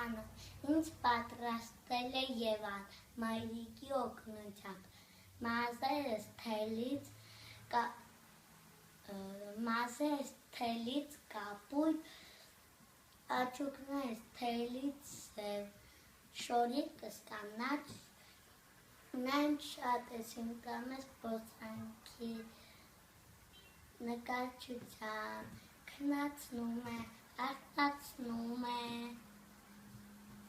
Սիրահարությունը ինձ պատրաստել է Եվան, մայրիկի օգնությամբ, մազերս թելից կապույտ, աչուկներս թելից սև, շորիկս կանաչ, նայն շատ ես իմ կամես բոսանքի նկարչության, քնացնում է, արտացնում է,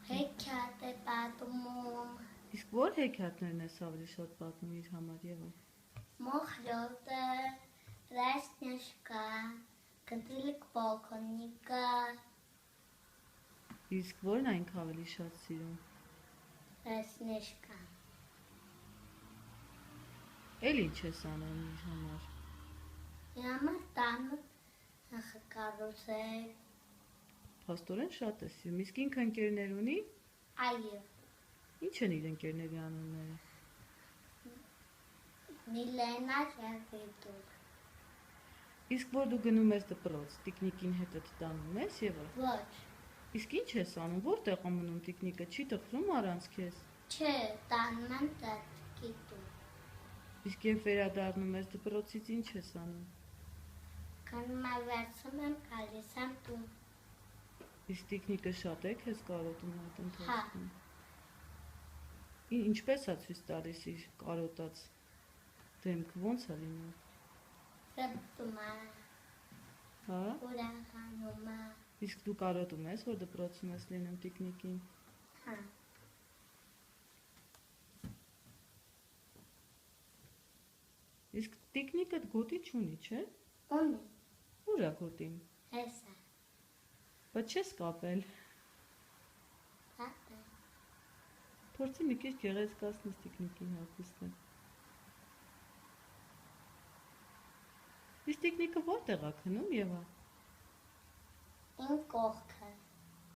հեքիաթ է պատմում։ Իսկ որ հեքիաթներն ես ավելի շատ պատմում իր համար Եվան։ Մոխրոտը, Ռասնեշկա, Կնտիլիկ Պոլկոնիկը։ Իսկ որն այնք ավելի շատ սիրում։ Ռասնեշկա։ Էլ ինչ ես անում իր համար։ Իր համար տանը նախակառուցել։ Փաստորեն շատ ես սիրում։ Իսկ ինքը ընկերներ ունի։ Այո։ Ինչ են իր ընկերների անունները։ Միլենա եւ Վիկտոր։ Իսկ որ դու գնում ես դպրոց, տիկնիկին հետդ տանում ես Եվա։ Ոչ։ Իսկ ինչ ես անում, որտեղ է մնում տիկնիկը, չի տխրում առանց քեզ։ Չէ, տանում եմ տատիկի տուն։ Իսկ երբ վերադառնում ես դպրոցից, ինչ ես անում։ Գնում եմ վերցնում եմ, գալիս եմ տուն։ Իսկ տիկնիկը շատ է քեզ կարոտում այդ ընթացքում։ Հա։ Ինչպես է ցույց տալիս իր կարոտած դեմքը, ո՞նց է լինում։ Շփում է։ Հա։ Ուրախանում է։ Իսկ դու կարոտում ես, որ դպրոցում ես լինում տիկնիկին։ Հա։ Իսկ տիկնիկդ գոտի չունի, չէ։ Ունի։ Ուր է գոտին։ Հեսա։ Բայց չես կապել։ Հապա։ Փորձի մի քիչ գեղեցկացնես տիկնիկի հագուստը։ Իսկ տիկնիկը որտեղ է քնում Եվա։ Իմ կողքը։